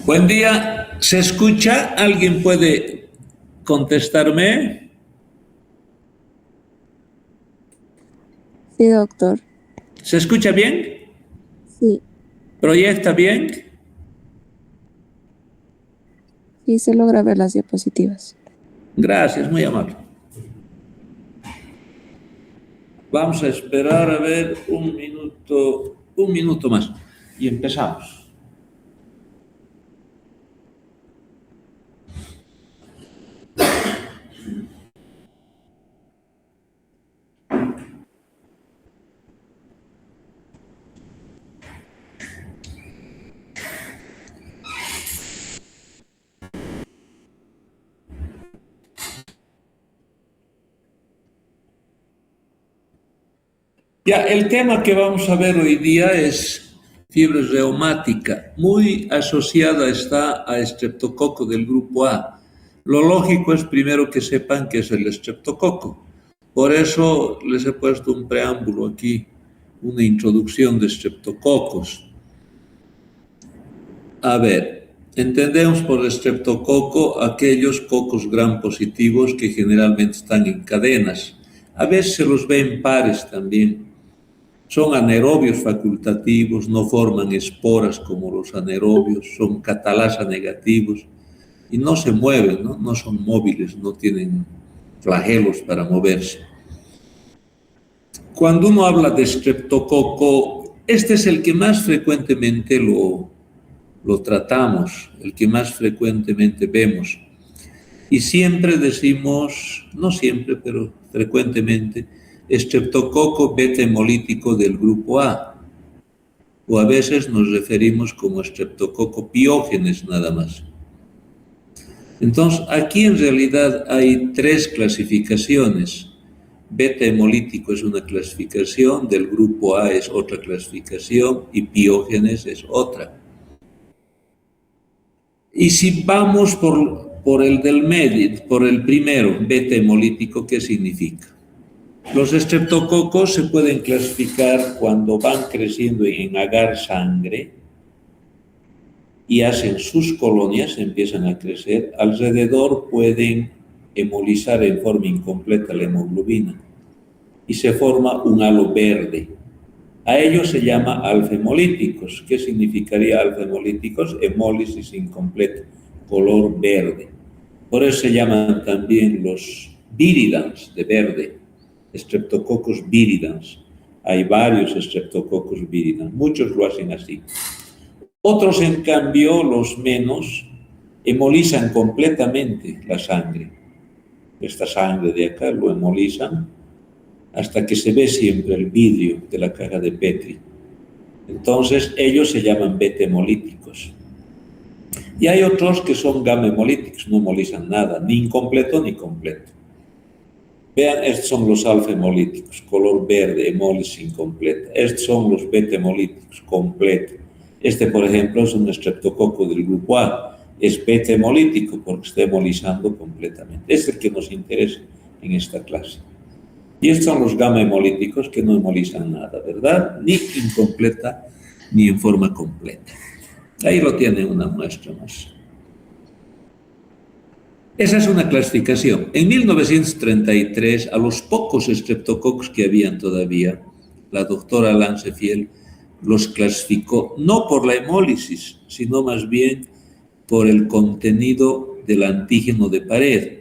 Buen día, ¿se escucha? ¿Alguien puede contestarme? Sí, doctor. ¿Se escucha bien? Sí, ¿Proyecta bien? sí se logra ver las diapositivas. Gracias, muy amable. Vamos a esperar a ver un minuto más y empezamos. Ya, el tema que vamos a ver hoy día es fiebre reumática, muy asociada está a estreptococo del grupo A. Lo lógico es primero que sepan qué es el estreptococo. Por eso les he puesto un preámbulo aquí, una introducción de estreptococos. A ver, entendemos por estreptococo aquellos cocos gram positivos que generalmente están en cadenas. A veces se los ve en pares también. Son anaerobios facultativos, no forman esporas como los anaerobios, son catalasa negativos y no se mueven, ¿no? No son móviles, no tienen flagelos para moverse. Cuando uno habla de estreptococo, este es el que más frecuentemente lo tratamos, el que más frecuentemente vemos. Y siempre decimos, no siempre, pero frecuentemente, estreptococo beta hemolítico del grupo A. O a veces nos referimos como estreptococo piógenes nada más. Entonces, aquí en realidad hay tres clasificaciones. Beta hemolítico es una clasificación, del grupo A es otra clasificación y piógenes es otra. Y si vamos por el del medio, por el primero, beta hemolítico, ¿qué significa? Los estreptococos se pueden clasificar cuando van creciendo en agar sangre y hacen sus colonias, empiezan a crecer. Alrededor pueden hemolizar en forma incompleta la hemoglobina y se forma un halo verde. A ellos se llama alfa-hemolíticos. ¿Qué significaría alfa-hemolíticos? Hemólisis incompleta, color verde. Por eso se llaman también los viridans de verde, Streptococcus viridans. Hay varios Streptococcus viridans, muchos lo hacen así. Otros, en cambio, los menos, hemolizan completamente la sangre. Esta sangre de acá lo hemolizan hasta que se ve siempre el vidrio de la caja de Petri. Entonces, ellos se llaman beta hemolíticos. Y hay otros que son gamma hemolíticos, no hemolizan nada, ni incompleto ni completo. Vean, estos son los alfa hemolíticos, color verde, hemólisis incompleta. Estos son los beta hemolíticos, completo. Este, por ejemplo, es un estreptococo del grupo A. Es beta hemolítico porque está hemolizando completamente. Este es el que nos interesa en esta clase. Y estos son los gamma hemolíticos que no hemolizan nada, ¿verdad? Ni incompleta ni en forma completa. Ahí lo tiene una muestra más. Esa es una clasificación. En 1933, a los pocos estreptococos que habían todavía, la doctora Lancefiel los clasificó no por la hemólisis, sino más bien por el contenido del antígeno de pared.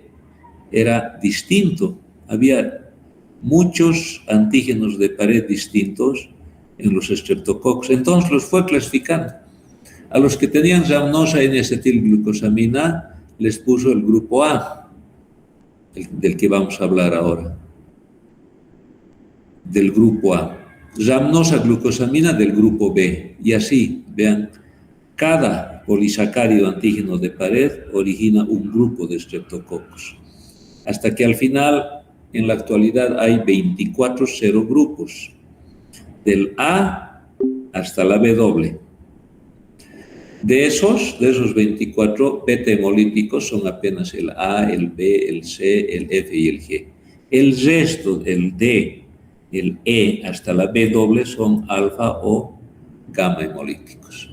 Era distinto. Había muchos antígenos de pared distintos en los estreptococos. Entonces los fue clasificando. A los que tenían rhamnosa N-acetilglucosamina les puso el grupo A, del que vamos a hablar ahora, del grupo A. Rhamnosa glucosamina del grupo B. Y así, vean, cada polisacárido antígeno de pared origina un grupo de estreptococos. Hasta que al final, en la actualidad, hay 24 serogrupos, del A hasta la B doble. De esos 24 beta hemolíticos son apenas el A, el B, el C, el F y el G. El resto, el D, el E hasta la B doble son alfa o gamma hemolíticos.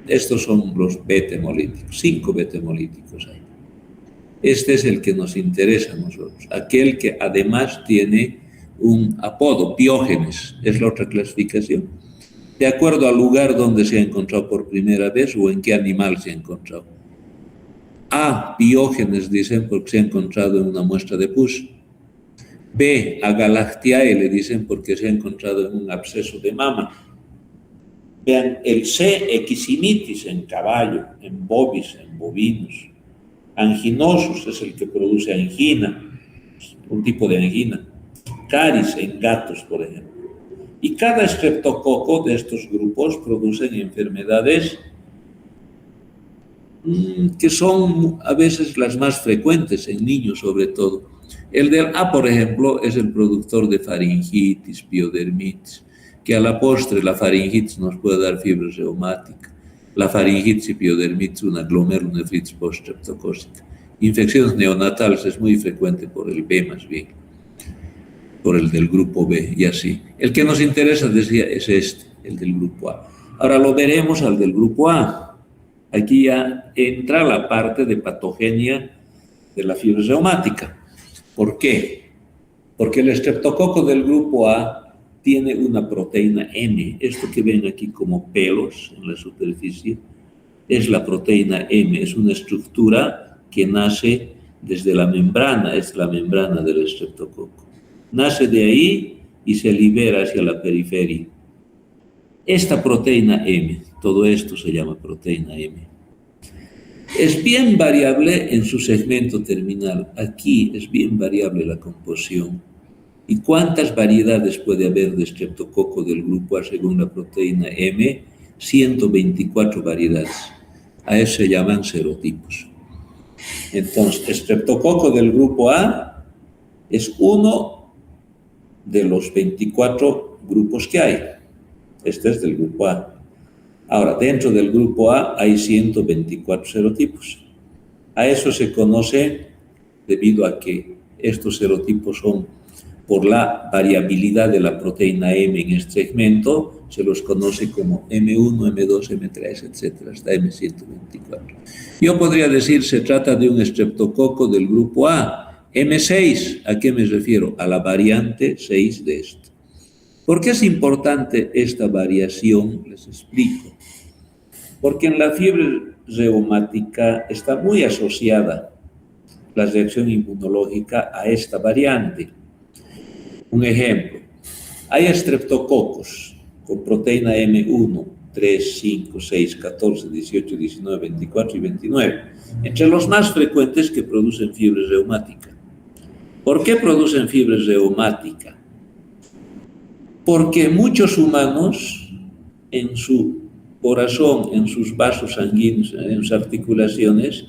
Estos son los beta hemolíticos, 5 beta hemolíticos hay. Este es el que nos interesa a nosotros, aquel que además tiene un apodo, Piógenes, es la otra clasificación, de acuerdo al lugar donde se ha encontrado por primera vez o en qué animal se ha encontrado. A, Piógenes, dicen porque se ha encontrado en una muestra de pus. B, a Galactiae le dicen porque se ha encontrado en un absceso de mama. Vean, el C, Equisinitis en caballo, en bovis, en bovinos. Anginosus es el que produce angina, un tipo de angina. Caris en gatos, por ejemplo. Y cada estreptococo de estos grupos producen enfermedades que son a veces las más frecuentes en niños sobre todo. El del A, por ejemplo, es el productor de faringitis, piodermitis, que a la postre la faringitis nos puede dar fiebre reumática. La faringitis y piodermitis, una glomerulonefritis post-streptocócica. Infecciones neonatales es muy frecuente por el B más bien, por el del grupo B y así. El que nos interesa, decía, es este, el del grupo A. Ahora lo veremos al del grupo A. Aquí ya entra la parte de patogenia de la fiebre reumática. ¿Por qué? Porque el estreptococo del grupo A tiene una proteína M. Esto que ven aquí como pelos en la superficie es la proteína M. Es una estructura que nace desde la membrana, es la membrana del estreptococo. Nace de ahí y se libera hacia la periferia. Esta proteína M, todo esto se llama proteína M, es bien variable en su segmento terminal. Aquí es bien variable la composición. ¿Y cuántas variedades puede haber de estreptococo del grupo A según la proteína M? 124 variedades. A eso se llaman serotipos. Entonces, estreptococo del grupo A es uno de los 24 grupos que hay. Este es del grupo A. Ahora, dentro del grupo A hay 124 serotipos. A eso se conoce, debido a que estos serotipos son por la variabilidad de la proteína M en este segmento, se los conoce como M1, M2, M3, etc., hasta M124. Yo podría decir, se trata de un estreptococo del grupo A. M6, ¿a qué me refiero? A la variante 6 de esto. ¿Por qué es importante esta variación? Les explico. Porque en la fiebre reumática está muy asociada la reacción inmunológica a esta variante. Un ejemplo, hay estreptococos con proteína M1, 3, 5, 6, 14, 18, 19, 24 y 29, entre los más frecuentes que producen fiebre reumática. ¿Por qué producen fiebre reumática? Porque muchos humanos en su corazón, en sus vasos sanguíneos, en sus articulaciones,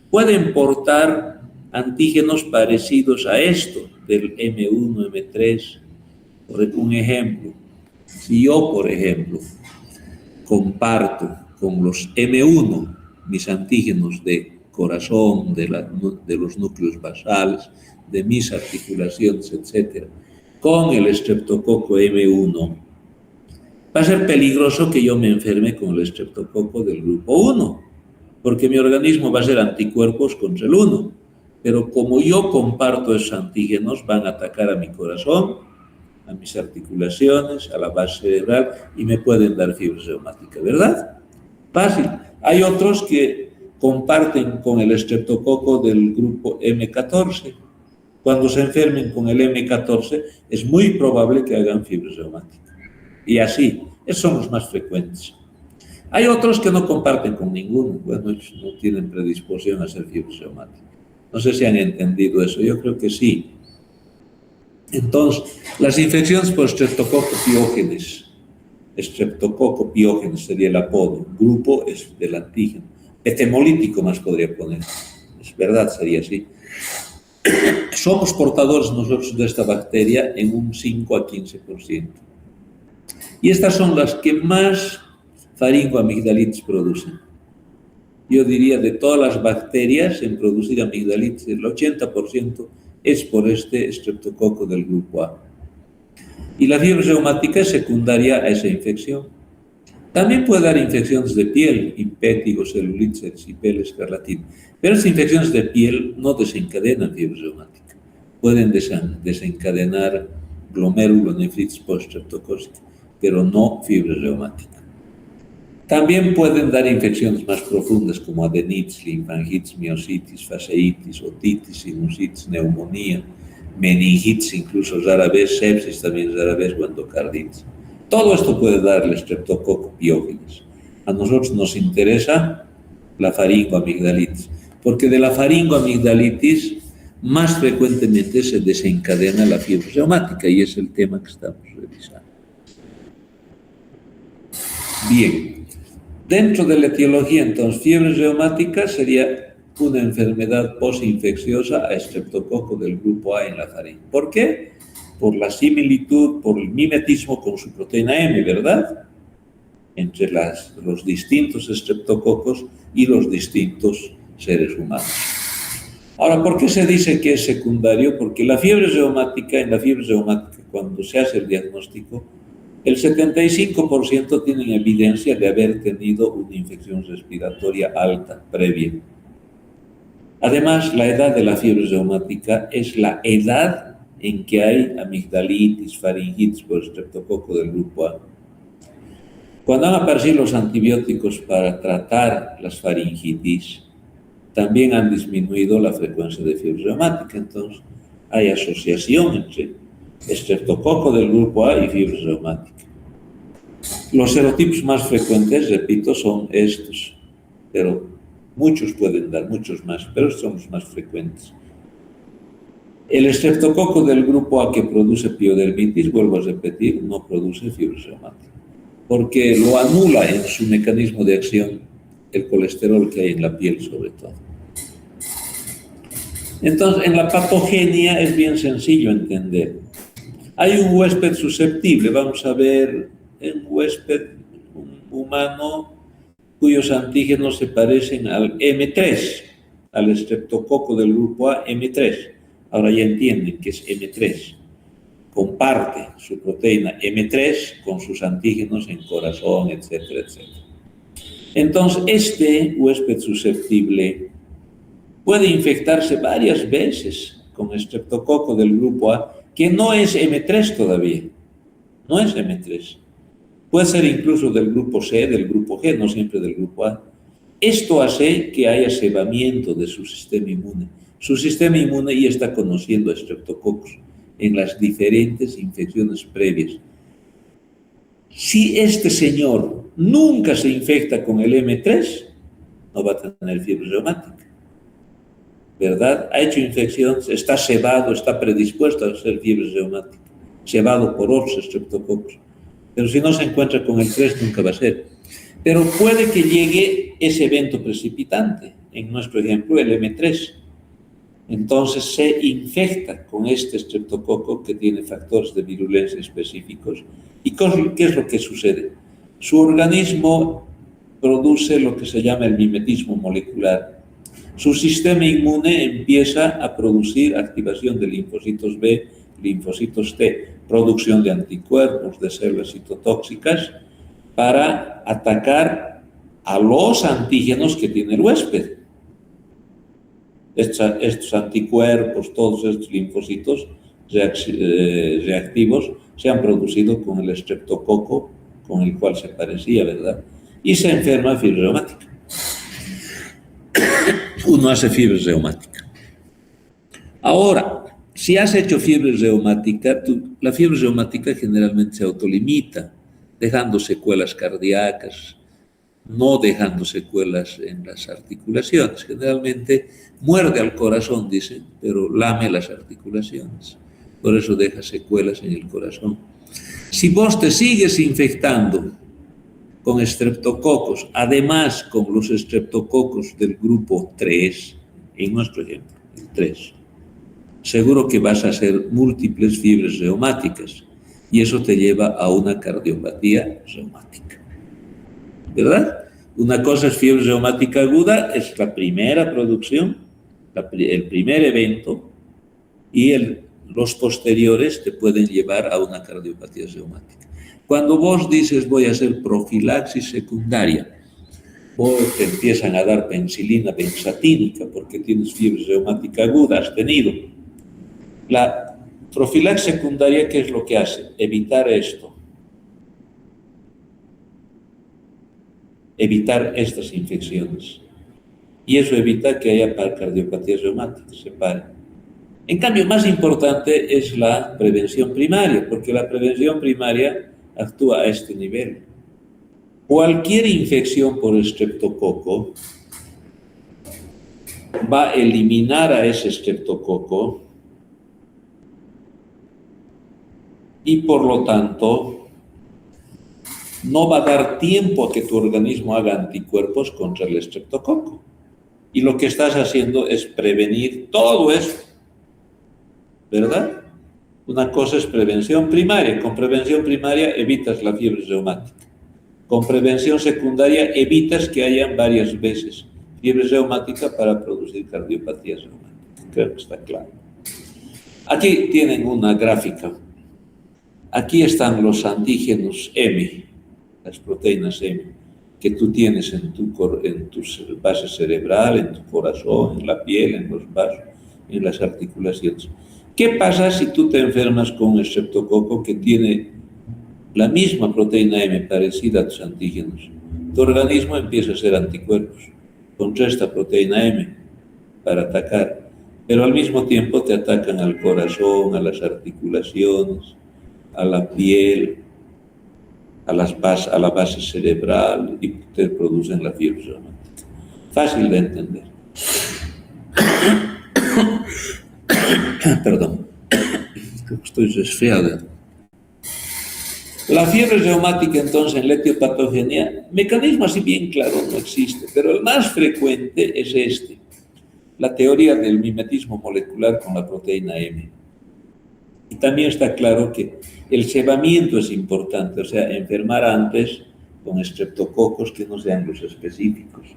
pueden portar antígenos parecidos a esto, del M1, M3. Un ejemplo, si yo, por ejemplo, comparto con los M1 mis antígenos de corazón, de los núcleos basales, de mis articulaciones, etc., con el estreptococo M1, va a ser peligroso que yo me enferme con el estreptococo del grupo 1, porque mi organismo va a hacer anticuerpos contra el 1. Pero como yo comparto esos antígenos, van a atacar a mi corazón, a mis articulaciones, a la base cerebral y me pueden dar fiebre reumática, ¿verdad? Fácil. Hay otros que comparten con el estreptococo del grupo M14. Cuando se enfermen con el M14, es muy probable que hagan fiebre reumática. Y así, esos son los más frecuentes. Hay otros que no comparten con ninguno. Bueno, ellos no tienen predisposición a hacer fiebre reumática. No sé si han entendido eso. Yo creo que sí. Entonces, las infecciones por estreptococo piógenes sería el apodo. Grupo es del antígeno. Hemolítico más podría poner. Es verdad, sería así. Somos portadores nosotros de esta bacteria en un 5 a 15%. Y estas son las que más faringoamigdalitis producen. Yo diría de todas las bacterias en producir amigdalitis, el 80% es por este estreptococo del grupo A. Y la fiebre reumática es secundaria a esa infección. También puede dar infecciones de piel, impétigo, celulitis, erisipela, escarlatina. Pero estas infecciones de piel no desencadenan fiebre reumática. Pueden desencadenar glomerulonefritis postreptocócica, pero no fiebre reumática. También pueden dar infecciones más profundas como adenitis, linfangitis, miositis, fasciitis, otitis, sinusitis, neumonía, meningitis, incluso rara vez, sepsis también rara vez, o endocarditis. Todo esto puede darle Streptococcus pyogenes. A nosotros nos interesa la faringoamigdalitis, porque de la faringoamigdalitis más frecuentemente se desencadena la fiebre reumática y es el tema que estamos revisando. Bien, dentro de la etiología, entonces, fiebre reumática sería una enfermedad posinfecciosa a estreptococo del grupo A en la faringe. ¿Por qué? Por la similitud, por el mimetismo con su proteína M, ¿verdad? Entre los distintos estreptococos y los distintos seres humanos. Ahora, ¿por qué se dice que es secundario? Porque en la fiebre reumática, cuando se hace el diagnóstico, el 75% tienen evidencia de haber tenido una infección respiratoria alta previa. Además, la edad de la fiebre reumática es la edad en que hay amigdalitis, faringitis por estreptococo del grupo A. Cuando han aparecido los antibióticos para tratar las faringitis, también han disminuido la frecuencia de fiebre reumática. Entonces, hay asociación entre estreptococo del grupo A y fiebre reumática. Los serotipos más frecuentes, repito, son estos, pero muchos pueden dar, muchos más, pero estos son los más frecuentes. El estreptococo del grupo A que produce piodermitis, vuelvo a repetir, no produce fiebre reumática, porque lo anula en su mecanismo de acción el colesterol que hay en la piel sobre todo. Entonces, en la patogenia es bien sencillo entender. Hay un huésped susceptible, vamos a ver, un huésped humano cuyos antígenos se parecen al M3, al estreptococo del grupo A, M3. Ahora ya entienden que es M3. Comparte su proteína M3 con sus antígenos en corazón, etcétera, etcétera. Entonces, este huésped susceptible puede infectarse varias veces con estreptococo del grupo A, que no es M3 todavía, no es M3. Puede ser incluso del grupo C, del grupo G, no siempre del grupo A. Esto hace que haya cebamiento de su sistema inmune. Su sistema inmune ya está conociendo a estreptococos en las diferentes infecciones previas. Si este señor nunca se infecta con el M3, no va a tener fiebre reumática, ¿verdad? Ha hecho infecciones, está cebado, está predispuesto a hacer fiebre reumática, cebado por otros estreptococos. Pero si no se encuentra con el 3, nunca va a ser. Pero puede que llegue ese evento precipitante, en nuestro ejemplo, el M3. Entonces se infecta con este estreptococo que tiene factores de virulencia específicos. ¿Y qué es lo que sucede? Su organismo produce lo que se llama el mimetismo molecular. Su sistema inmune empieza a producir activación de linfocitos B, linfocitos T, producción de anticuerpos, de células citotóxicas, para atacar a los antígenos que tiene el huésped. Estos anticuerpos, todos estos linfocitos reactivos se han producido con el estreptococo con el cual se parecía, ¿verdad? Y se enferma de fiebre reumática. Uno hace fiebre reumática. Ahora, si has hecho fiebre reumática, la fiebre reumática generalmente se autolimita, dejando secuelas cardíacas, no dejando secuelas en las articulaciones. Generalmente muerde al corazón, dicen, pero lame las articulaciones. Por eso deja secuelas en el corazón. Si vos te sigues infectando con estreptococos, además con los estreptococos del grupo 3, en nuestro ejemplo, el 3, seguro que vas a hacer múltiples fiebres reumáticas y eso te lleva a una cardiopatía reumática, ¿verdad? Una cosa es fiebre reumática aguda, es la primera producción, el primer evento, y los posteriores te pueden llevar a una cardiopatía reumática. Cuando vos dices voy a hacer profilaxis secundaria, vos te empiezan a dar penicilina benzatínica porque tienes fiebre reumática aguda, has tenido. La profilaxis secundaria, ¿qué es lo que hace? Evitar esto. Evitar estas infecciones. Y eso evita que haya cardiopatía reumática, se pare. En cambio, más importante es la prevención primaria, porque la prevención primaria actúa a este nivel. Cualquier infección por estreptococo va a eliminar a ese estreptococo y por lo tanto no va a dar tiempo a que tu organismo haga anticuerpos contra el estreptococo. Y lo que estás haciendo es prevenir todo eso, ¿verdad? Una cosa es prevención primaria. Con prevención primaria evitas la fiebre reumática. Con prevención secundaria evitas que hayan varias veces fiebre reumática para producir cardiopatía reumática. Creo que está claro. Aquí tienen una gráfica. Aquí están los antígenos M, las proteínas M, que tú tienes en tu base cerebral, en tu corazón, en la piel, en los vasos, en las articulaciones. ¿Qué pasa si tú te enfermas con un estreptococo que tiene la misma proteína M parecida a tus antígenos? Tu organismo empieza a hacer anticuerpos contra esta proteína M para atacar, pero al mismo tiempo te atacan al corazón, a las articulaciones, a la piel, a la base cerebral y te producen la fiebre reumática. Fácil de entender. Perdón, estoy resfriado. La fiebre reumática, entonces, en la etiopatogenia, mecanismo así bien claro no existe, pero el más frecuente es este, la teoría del mimetismo molecular con la proteína M. Y también está claro que el cebamiento es importante, o sea, enfermar antes con estreptococos que no sean los específicos,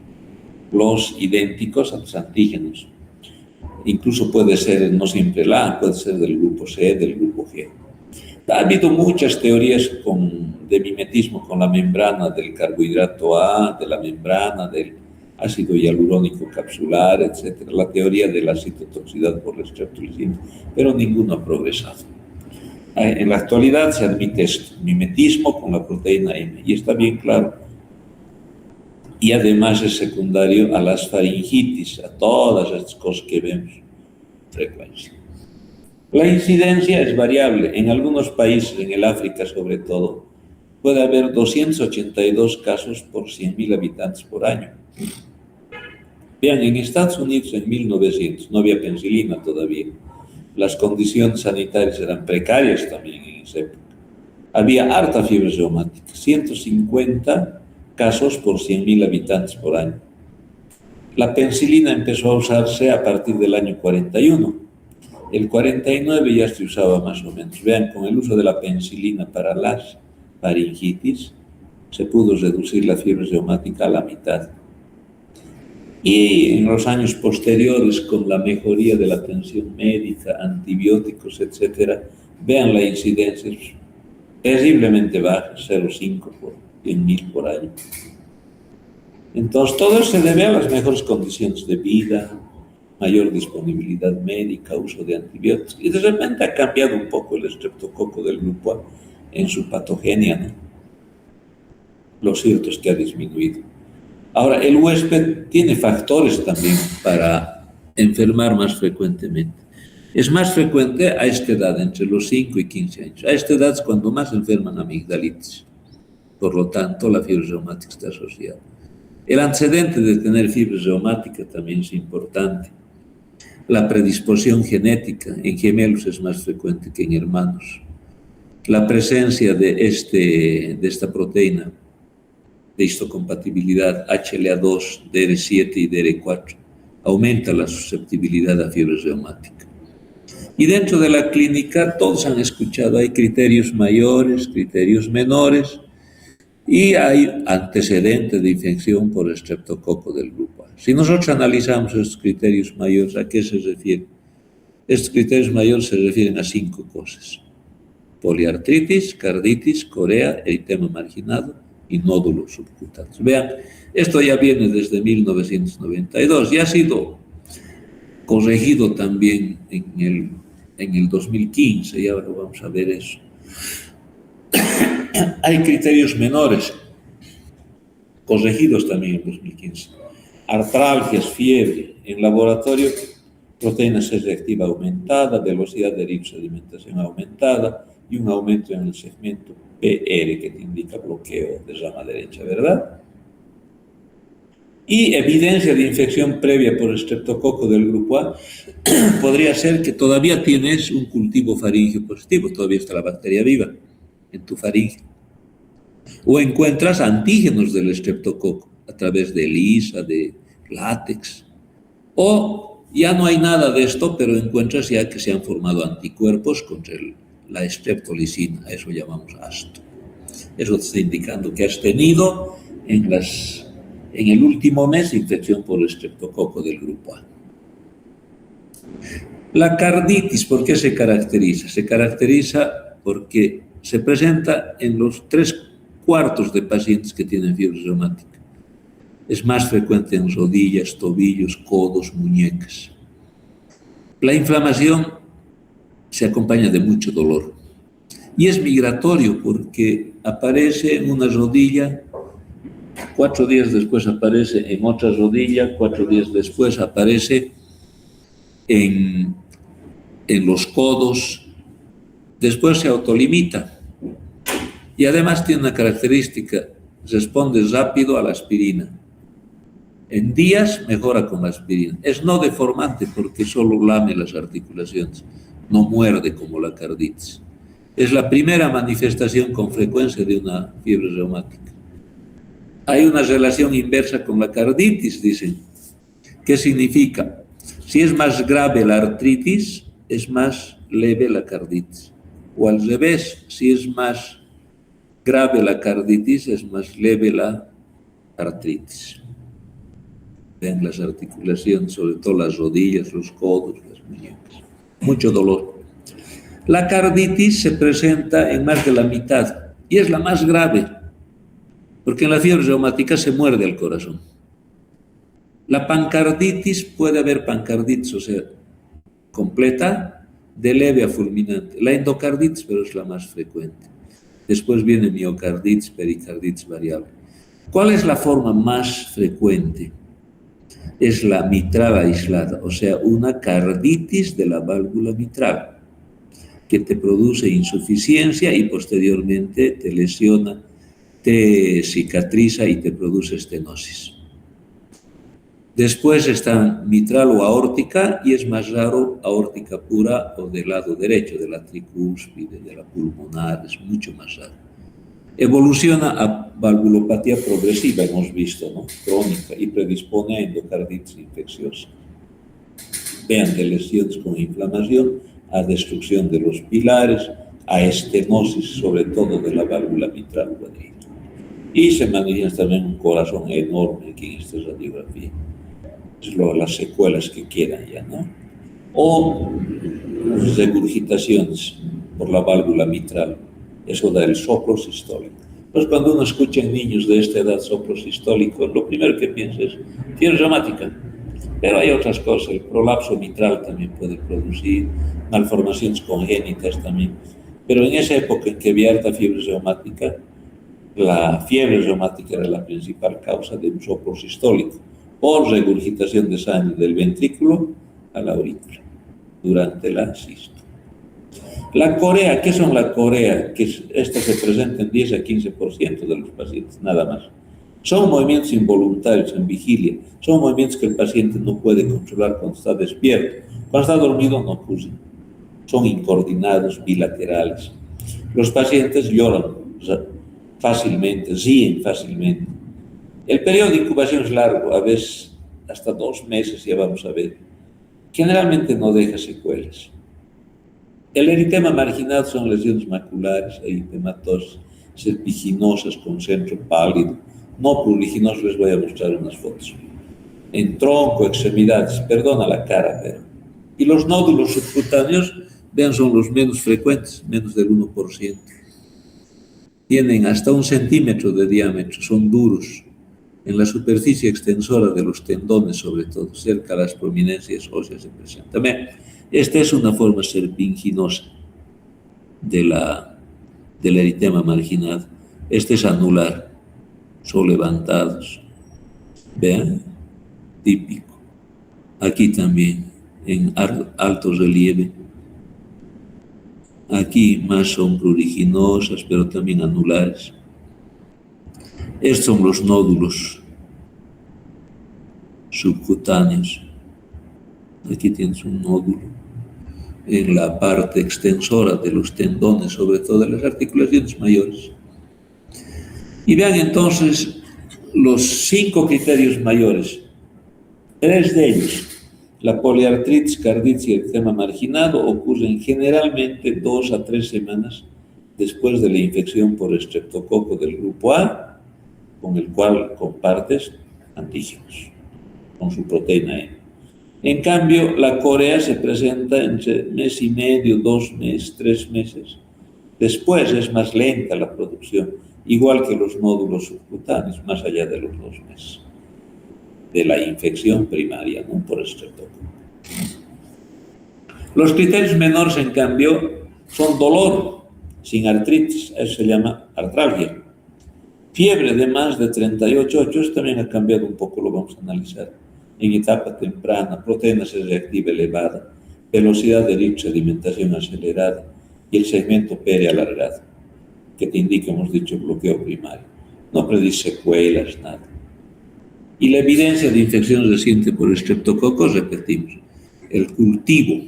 los idénticos a los antígenos. Incluso puede ser, no siempre puede ser del grupo C, del grupo G. Ha habido muchas teorías de mimetismo con la membrana del carbohidrato A, de la membrana del ácido hialurónico capsular, etc. La teoría de la citotoxicidad por la streptolicina, pero ninguno ha progresado. En la actualidad se admite esto, mimetismo con la proteína M, y está bien claro. Y además es secundario a las faringitis, a todas estas cosas que vemos frecuencia. La incidencia es variable. En algunos países, en el África sobre todo, puede haber 282 casos por 100.000 habitantes por año. Vean, en Estados Unidos en 1900 no había penicilina todavía. Las condiciones sanitarias eran precarias también en esa época. Había harta fiebre reumática, 150 casos por 100.000 habitantes por año. La penicilina empezó a usarse a partir del año 41. El 49 ya se usaba más o menos. Vean, con el uso de la penicilina para las faringitis, se pudo reducir la fiebre reumática a la mitad. Y en los años posteriores, con la mejoría de la atención médica, antibióticos, etc., vean la incidencia, es terriblemente baja, 0,5 por 100.000 por año. Entonces, todo eso se debe a las mejores condiciones de vida, mayor disponibilidad médica, uso de antibióticos, y de repente ha cambiado un poco el estreptococo del grupo A en su patogenia, ¿no? Lo cierto es que ha disminuido. Ahora, el huésped tiene factores también para enfermar más frecuentemente. Es más frecuente a esta edad, entre los 5 y 15 años. A esta edad es cuando más enferman amigdalitis. Por lo tanto, la fiebre reumática está asociada. El antecedente de tener fiebre reumática también es importante. La predisposición genética en gemelos es más frecuente que en hermanos. La presencia de esta proteína de histocompatibilidad HLA2, DR7 y DR4 aumenta la susceptibilidad a fiebre reumática. Y dentro de la clínica todos han escuchado, hay criterios mayores, criterios menores, y hay antecedentes de infección por estreptococo del grupo A. Si nosotros analizamos estos criterios mayores, ¿a qué se refieren? Estos criterios mayores se refieren a 5 cosas. poliartritis, carditis, corea, eritema marginado y nódulos subcutáneos. Vean, esto ya viene desde 1992 y ha sido corregido también en el 2015, y ahora vamos a ver eso. Hay criterios menores, corregidos también en 2015. Artralgias, fiebre, en laboratorio, proteína C reactiva aumentada, velocidad de eritrosedimentación aumentada y un aumento en el segmento PR que te indica bloqueo de rama derecha, ¿verdad? Y evidencia de infección previa por estreptococo del grupo A, podría ser que todavía tienes un cultivo faríngeo positivo, todavía está la bacteria viva en tu faringe. O encuentras antígenos del estreptococo a través de ELISA, de látex. O ya no hay nada de esto, pero encuentras ya que se han formado anticuerpos contra la streptolicina, a eso llamamos ASTO. Eso te está indicando que has tenido en el último mes infección por estreptococo del grupo A. La carditis, ¿por qué se caracteriza? Se caracteriza porque se presenta en los 3/4 de pacientes que tienen fiebre reumática. Es más frecuente en rodillas, tobillos, codos, muñecas. La inflamación se acompaña de mucho dolor y es migratorio porque aparece en una rodilla, 4 días después aparece en otra rodilla, 4 días después aparece en los codos, después se autolimita y además tiene una característica, responde rápido a la aspirina. En días mejora con la aspirina. Es no deformante porque solo lame las articulaciones, no muerde como la carditis. Es la primera manifestación con frecuencia de una fiebre reumática. Hay una relación inversa con la carditis, dicen. ¿Qué significa? Si es más grave la artritis, es más leve la carditis. O al revés, si es más grave la carditis, es más leve la artritis. Vean las articulaciones, sobre todo las rodillas, los codos, las muñecas. Mucho dolor. La carditis se presenta en más de la mitad y es la más grave, porque en la fiebre reumática se muerde al corazón. La pancarditis, puede haber pancarditis, o sea, completa, de leve a fulminante. La endocarditis, pero es la más frecuente. Después viene miocarditis, pericarditis variable. ¿Cuál es la forma más frecuente? Es la mitral aislada, o sea, una carditis de la válvula mitral, que te produce insuficiencia y posteriormente te lesiona, te cicatriza y te produce estenosis. Después está mitral o aórtica y es más raro aórtica pura o del lado derecho, de la tricúspide, de la pulmonar, es mucho más raro. Evoluciona a valvulopatía progresiva, hemos visto, ¿no? Crónica, y predispone a endocarditis infecciosa. Vean, de lesiones con inflamación, a destrucción de los pilares, a estenosis, sobre todo de la válvula mitral cuadril. Y se manifiesta también un corazón enorme aquí en esta radiografía. Es las secuelas que quedan ya, ¿no? O regurgitaciones por la válvula mitral. Eso da el soplo sistólico. Pues cuando uno escucha en niños de esta edad soplo sistólico, lo primero que piensa es fiebre reumática. Pero hay otras cosas, el prolapso mitral también puede producir, malformaciones congénitas también. Pero en esa época en que había harta fiebre reumática, la fiebre reumática era la principal causa de un soplo sistólico por regurgitación de sangre del ventrículo a la aurícula durante la sístole. La corea, ¿qué son la corea? Que esta se presenta en 10 a 15% de los pacientes, nada más. Son movimientos involuntarios en vigilia, son movimientos que el paciente no puede controlar cuando está despierto. Cuando está dormido no ocurren. Son incoordinados, bilaterales. Los pacientes lloran fácilmente, ríen fácilmente. El periodo de incubación es largo, a veces hasta 2 meses ya vamos a ver. Generalmente no deja secuelas. El eritema marginal son lesiones maculares, eritematosis, serpiginosas con centro pálido, no pruriginosas, les voy a mostrar unas fotos. En tronco, extremidades, perdona la cara, pero... Y los nódulos subcutáneos Vean, son los menos frecuentes, menos del 1%. Tienen hasta 1 centímetro de diámetro, son duros. En la superficie extensora de los tendones, sobre todo, cerca de las prominencias óseas se presenta. Vean, esta es una forma serpinginosa del eritema marginado. Este es anular, son levantados. Vean, típico. Aquí también, en alto relieve. Aquí más son pruriginosas, pero también anulares. Estos son los nódulos subcutáneos. Aquí tienes un nódulo en la parte extensora de los tendones, sobre todo de las articulaciones mayores. Y vean entonces los 5 criterios mayores. 3 de ellos, la poliartritis, carditis y el tema marginado, ocurren generalmente 2 a 3 semanas después de la infección por estreptococo del grupo A, con el cual compartes antígenos, con su proteína E. En cambio, la corea se presenta entre mes y medio, 2 meses, 3 meses. Después es más lenta la producción, igual que los nódulos subcutáneos, más allá de los 2 meses de la infección primaria, ¿no?, por estreptococo. Los criterios menores, en cambio, son dolor sin artritis, eso se llama artralgia. Fiebre de más de 38, eso también ha cambiado un poco, lo vamos a analizar. En etapa temprana, proteína C reactiva elevada, velocidad de eritrodimentación acelerada y el segmento peri alargado, que te indica, hemos dicho, bloqueo primario. No predice secuelas, nada. Y la evidencia de infección reciente por estreptococos, repetimos, el cultivo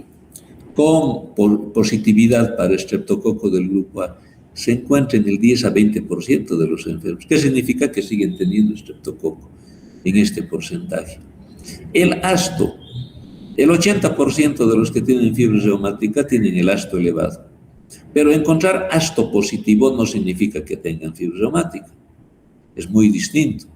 con positividad para estreptococo del grupo A se encuentra en el 10 a 20% de los enfermos. ¿Qué significa? Que siguen teniendo estreptococo en este porcentaje. El asto, el 80% de los que tienen fiebre reumática tienen el asto elevado. Pero encontrar asto positivo no significa que tengan fiebre reumática. Es muy distinto.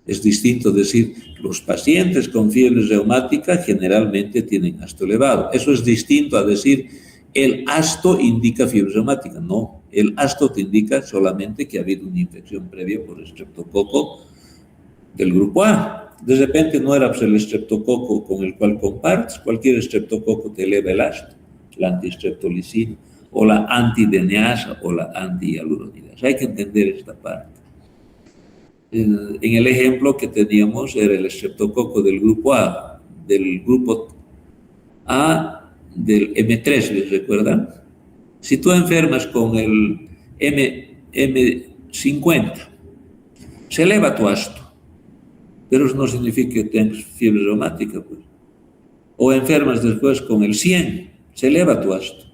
Es distinto decir, los pacientes con fiebre reumática generalmente tienen asto elevado. Eso es distinto a decir, el asto indica fiebre reumática. No, el asto te indica solamente que ha habido una infección previa por estreptococo del grupo A. De repente no era el estreptococo con el cual compartes, cualquier estreptococo te eleva el asto, la antiestreptolicina, o la antideneasa, o la antihialuronidasa. Hay que entender esta parte. En el ejemplo que teníamos era el estreptococo del grupo A, del M3, ¿les recuerdan? Si tú enfermas con el M50, se eleva tu asto, pero eso no significa que tengas fiebre reumática, pues. O enfermas después con el 100, se eleva tu asto,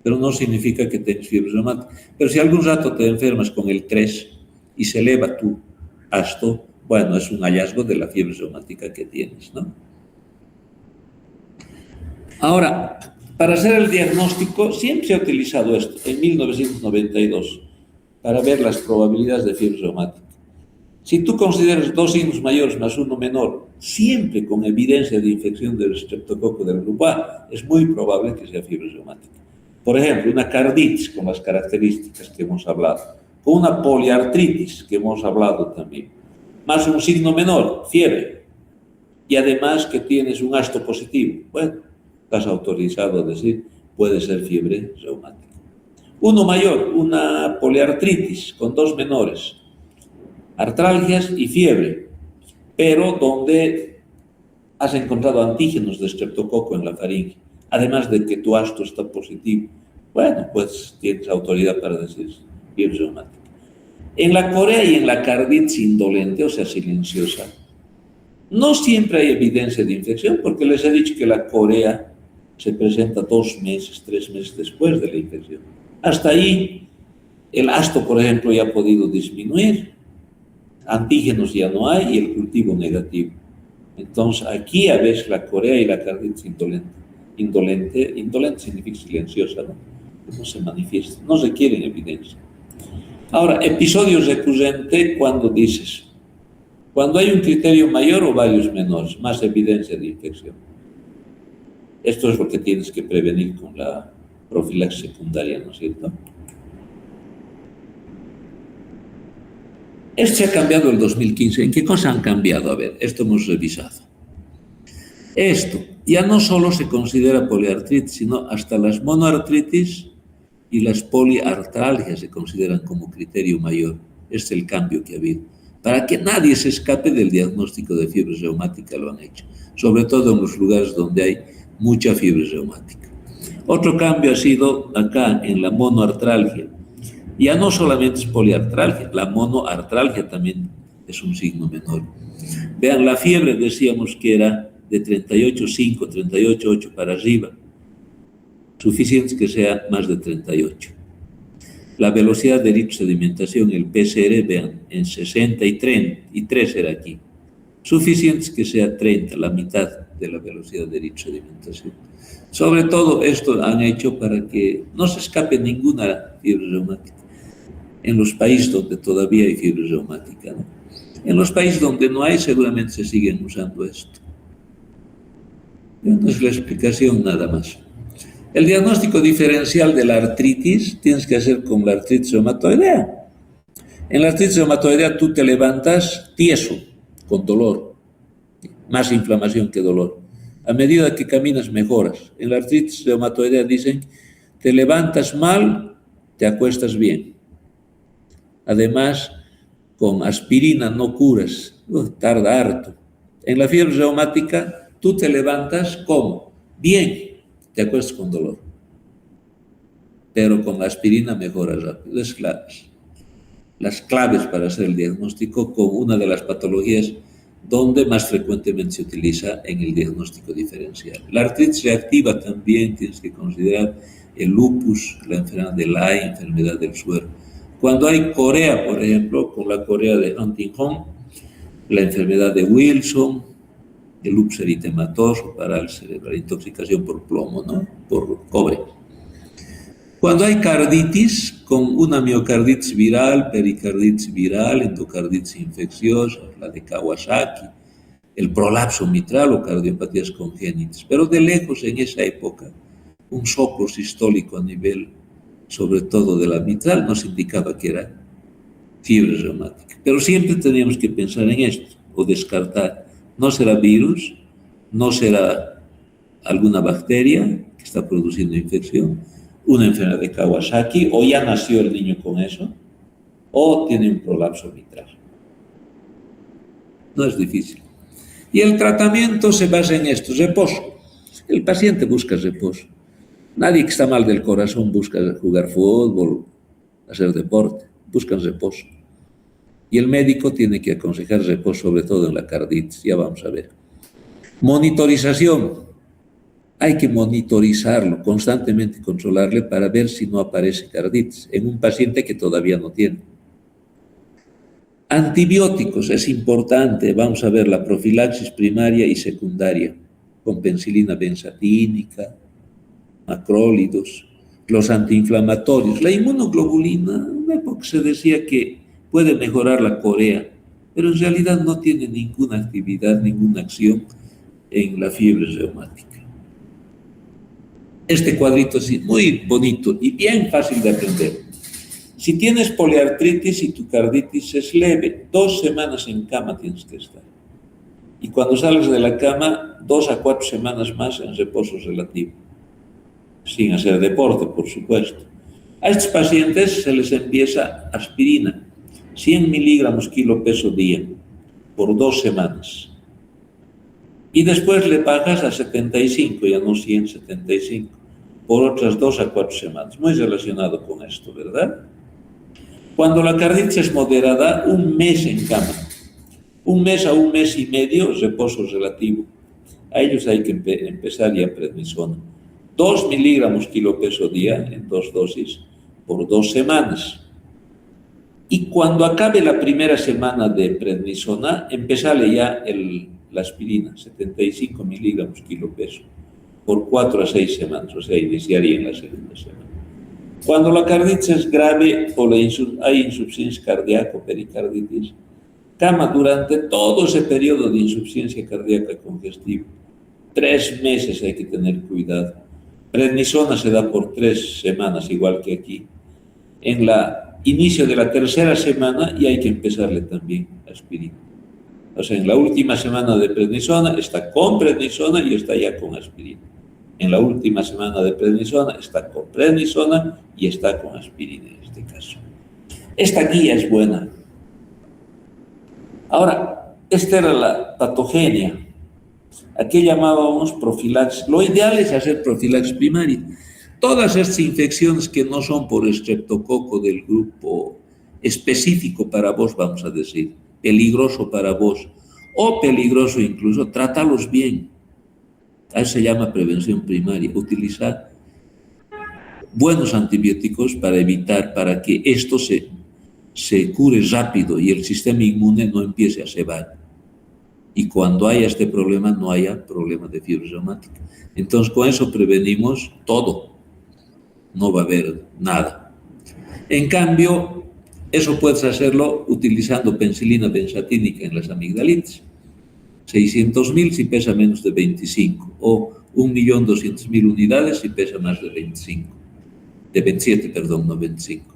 pero no significa que tengas fiebre reumática. Pero si algún rato te enfermas con el 3 y se eleva tu asto, bueno, es un hallazgo de la fiebre reumática que tienes, ¿no? Ahora, para hacer el diagnóstico, siempre se ha utilizado esto, en 1992, para ver las probabilidades de fiebre reumática. Si tú consideras 2 signos mayores más 1 menor, siempre con evidencia de infección del estreptococo del grupo A, es muy probable que sea fiebre reumática. Por ejemplo, una carditis con las características que hemos hablado, con una poliartritis que hemos hablado también, más un signo menor, fiebre, y además que tienes un asto positivo, bueno, estás autorizado a decir, puede ser fiebre reumática. Uno mayor, una poliartritis con 2 menores, artralgias y fiebre, pero donde has encontrado antígenos de estreptococo en la faringe, además de que tu asto está positivo, bueno, pues tienes autoridad para decir fiebre reumática. En la corea y en la carditis indolente, o sea, silenciosa, no siempre hay evidencia de infección, porque les he dicho que la corea se presenta 2 meses, 3 meses después de la infección. Hasta ahí, el asto, por ejemplo, ya ha podido disminuir, antígenos ya no hay y el cultivo negativo. Entonces, aquí a veces la corea y la carditis indolente significa silenciosa, ¿no? No se manifiesta, no requieren evidencia. Ahora, episodio recurrente, cuando dices, cuando hay un criterio mayor o varios menores, más evidencia de infección. Esto es lo que tienes que prevenir con la profilaxis secundaria, ¿no es cierto? Esto se ha cambiado el 2015. ¿En qué cosa han cambiado? A ver, esto hemos revisado. Esto ya no solo se considera poliartritis, sino hasta las monoartritis y las poliartralgias se consideran como criterio mayor. Este es el cambio que ha habido. Para que nadie se escape del diagnóstico de fiebre reumática lo han hecho, sobre todo en los lugares donde hay mucha fiebre reumática. Otro cambio ha sido acá en la monoartralgia. Ya no solamente es poliartralgia, la monoartralgia también es un signo menor. Vean, la fiebre decíamos que era de 38,5, 38,8 para arriba, suficiente que sea más de 38. La velocidad de eritrosedimentación, el PCR, vean, en 60 y 33 era aquí. Suficiente que sea 30, la mitad de la velocidad de eritrosedimentación. Sobre todo esto han hecho para que no se escape ninguna fiebre reumática. En los países donde todavía hay fiebre reumática, ¿no? En los países donde no hay, seguramente se siguen usando esto. No es la explicación nada más. El diagnóstico diferencial de la artritis tienes que hacer con la artritis reumatoidea. En la artritis reumatoidea tú te levantas tieso, con dolor, más inflamación que dolor. A medida que caminas mejoras. En la artritis reumatoidea dicen, te levantas mal, te acuestas bien. Además, con aspirina no curas, tarda harto. En la fiebre reumática, tú te levantas ¿cómo? Bien, te acuestas con dolor. Pero con la aspirina mejora rápido. Es las claves para hacer el diagnóstico con una de las patologías donde más frecuentemente se utiliza en el diagnóstico diferencial. La artritis reactiva también tienes que considerar el lupus, la enfermedad de Lyme, enfermedad del suero. Cuando hay corea, por ejemplo, con la corea de Huntington, la enfermedad de Wilson, el lupus eritematoso, parálisis cerebral, intoxicación por plomo, ¿no? Por cobre. Cuando hay carditis, con una miocarditis viral, pericarditis viral, endocarditis infecciosa, la de Kawasaki, el prolapso mitral o cardiopatías congénitas. Pero de lejos, en esa época, un soplo sistólico a nivel, sobre todo de la mitral, nos indicaba que era fiebre reumática. Pero siempre teníamos que pensar en esto, o descartar. No será virus, no será alguna bacteria que está produciendo infección, una enfermedad de Kawasaki, o ya nació el niño con eso, o tiene un prolapso mitral. No es difícil. Y el tratamiento se basa en esto, reposo. El paciente busca reposo. Nadie que está mal del corazón busca jugar fútbol, hacer deporte, buscan reposo. Y el médico tiene que aconsejar reposo, sobre todo en la carditis, ya vamos a ver. Monitorización. Hay que monitorizarlo, constantemente controlarle para ver si no aparece carditis en un paciente que todavía no tiene. Antibióticos, es importante, vamos a ver la profilaxis primaria y secundaria, con penicilina benzatínica, macrólidos, los antiinflamatorios. La inmunoglobulina, en una época se decía que puede mejorar la corea, pero en realidad no tiene ninguna actividad, ninguna acción en la fiebre reumática. Este cuadrito es muy bonito y bien fácil de aprender. Si tienes poliartritis y tu carditis es leve, 2 semanas en cama tienes que estar. Y cuando sales de la cama, 2 a 4 semanas más en reposo relativo, sin hacer deporte, por supuesto. A estos pacientes se les empieza aspirina, 100 miligramos kilo peso día, por 2 semanas. Y después le bajas a 75, ya no 100, 75, por otras 2 a 4 semanas. Muy relacionado con esto, ¿verdad? Cuando la carditis es moderada, 1 mes en cama. 1 mes a 1 mes y medio, reposo relativo. A ellos hay que empezar ya prednisona. 2 miligramos kilo peso día en 2 dosis por 2 semanas. Y cuando acabe la primera semana de prednisona, empezarle ya la aspirina, 75 miligramos kilo peso, por 4 a 6 semanas, o sea, iniciaría en la segunda semana. Cuando la carditis es grave o hay insuficiencia cardíaca o pericarditis, cama durante todo ese periodo de insuficiencia cardíaca congestiva. 3 meses hay que tener cuidado. Prednisona se da por 3 semanas, igual que aquí. En la inicio de la tercera semana y hay que empezarle también aspirina. O sea, en la última semana de prednisona está con prednisona y está ya con aspirina. En la última semana de prednisona está con prednisona y está con aspirina en este caso. Esta guía es buena. Ahora, esta era la patogenia. Aquí llamábamos profilaxis. Lo ideal es hacer profilaxis primaria. Todas estas infecciones que no son por estreptococo del grupo específico para vos, vamos a decir, peligroso para vos, o peligroso incluso, trátalos bien. A eso se llama prevención primaria. Utilizar buenos antibióticos para evitar, para que esto se cure rápido y el sistema inmune no empiece a cebar. Y cuando haya este problema, no haya problema de fiebre reumática. Entonces, con eso prevenimos todo. No va a haber nada. En cambio, eso puedes hacerlo utilizando penicilina benzatínica en las amigdalitis. 600.000 si pesa menos de 25 o 1.200.000 unidades si pesa más de 25. De 27, perdón, no 25.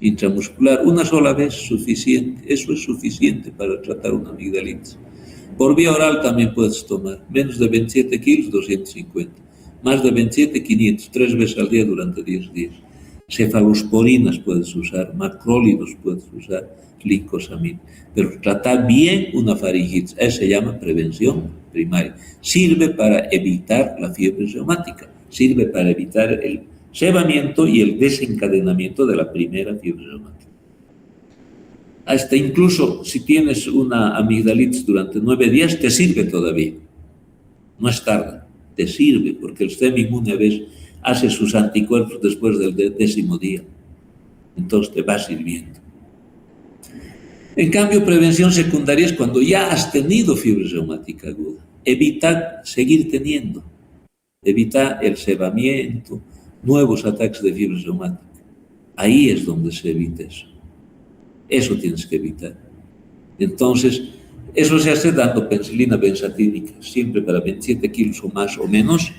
Intramuscular, una sola vez suficiente. Eso es suficiente para tratar una amigdalitis. Por vía oral también puedes tomar. Menos de 27 kilos, 250. Más de 27, 500. 3 veces al día durante 10 días. Cefalosporinas puedes usar. Macrólidos puedes usar. Lincosamina. Pero tratar bien una faringitis. Eso se llama prevención primaria. Sirve para evitar la fiebre reumática. Sirve para evitar el cebamiento y el desencadenamiento de la primera fiebre reumática. Hasta incluso si tienes una amigdalitis durante 9 días, te sirve todavía. No es tarde, te sirve, porque el sistema inmune a veces hace sus anticuerpos después del 10º día. Entonces te va sirviendo. En cambio, prevención secundaria es cuando ya has tenido fiebre reumática aguda. Evita seguir teniendo. Evita el cebamiento, nuevos ataques de fiebre reumática. Ahí es donde se evita eso. Eso tienes que evitar. Entonces, eso se hace dando penicilina benzatínica, siempre para 27 kilos o más o menos,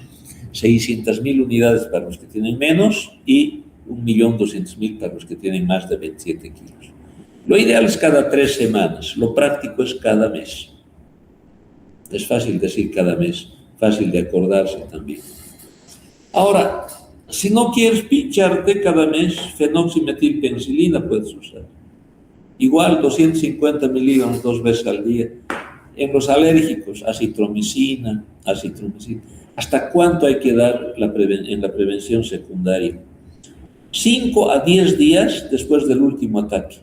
600.000 unidades para los que tienen menos y 1.200.000 para los que tienen más de 27 kilos. Lo ideal es cada 3 semanas, lo práctico es cada mes. Es fácil decir cada mes, fácil de acordarse también. Ahora, si no quieres pincharte cada mes, fenoximetilpenicilina puedes usar. Igual 250 miligramos 2 veces al día. En los alérgicos, acitromicina. ¿Hasta cuánto hay que dar en la prevención secundaria? 5 a 10 días después del último ataque.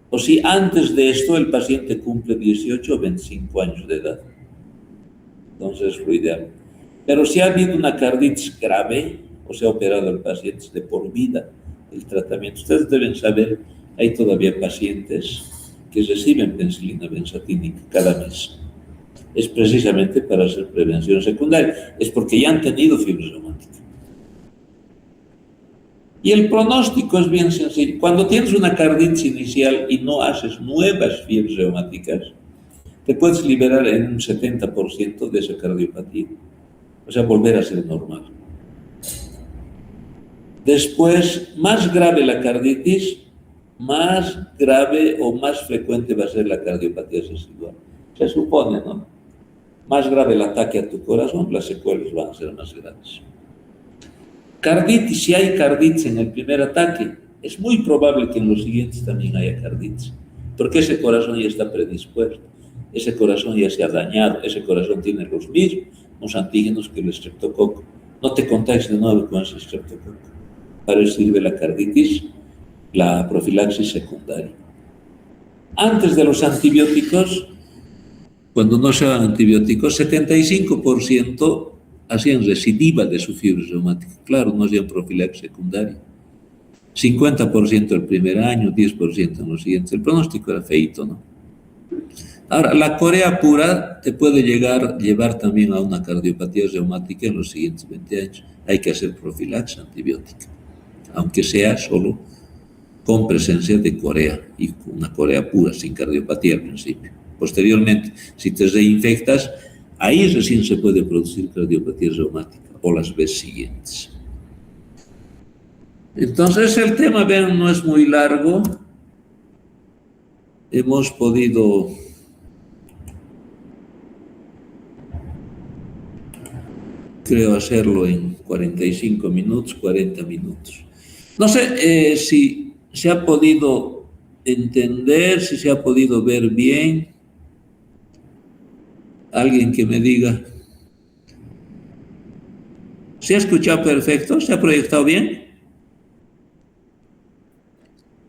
O si antes de esto el paciente cumple 18 o 25 años de edad. Entonces es lo ideal. Pero si ha habido una carditis grave o se ha operado el paciente de por vida, el tratamiento, ustedes deben saber, hay todavía pacientes que reciben penicilina benzatínica cada mes. Es precisamente para hacer prevención secundaria. Es porque ya han tenido fiebre reumática. Y el pronóstico es bien sencillo. Cuando tienes una carditis inicial y no haces nuevas fiebres reumáticas, te puedes liberar en un 70% de esa cardiopatía. O sea, volver a ser normal. Después, más grave la carditis, más grave o más frecuente va a ser la cardiopatía residual. Se supone, ¿no? Más grave el ataque a tu corazón, las secuelas van a ser más graves. Carditis, si hay carditis en el primer ataque, es muy probable que en los siguientes también haya carditis, porque ese corazón ya está predispuesto, ese corazón ya se ha dañado, ese corazón tiene los mismos antígenos que el estreptococo. No te contagies de nuevo con ese estreptococo. Para eso sirve la carditis, la profilaxis secundaria. Antes de los antibióticos, cuando no se daban antibióticos, 75% hacían recidiva de su fiebre reumática. Claro, no hacían profilaxis secundaria. 50% el primer año, 10% en los siguientes. El pronóstico era feíto, ¿no? Ahora, la corea pura te puede llevar también a una cardiopatía reumática en los siguientes 20 años. Hay que hacer profilaxis antibiótica, aunque sea solo con presencia de corea, y una corea pura, sin cardiopatía al principio. Posteriormente, si te reinfectas, Ahí recién se puede producir cardiopatía reumática o las veces siguientes. Entonces el tema, vean, no es muy largo. Hemos podido creo hacerlo en 45 minutos, 40 minutos. No sé si se ha podido entender, si se ha podido ver bien. Alguien que me diga. ¿Se ha escuchado perfecto? ¿Se ha proyectado bien?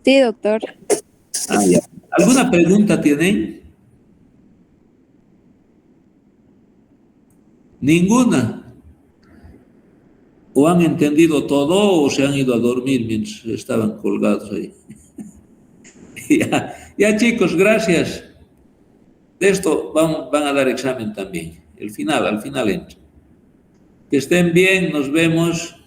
Sí, doctor. Ah, ya. ¿Alguna pregunta tienen? Ninguna. ¿O han entendido todo o se han ido a dormir mientras estaban colgados ahí? Ya, chicos, gracias. De esto van a dar examen también. Al final entra. Que estén bien, nos vemos.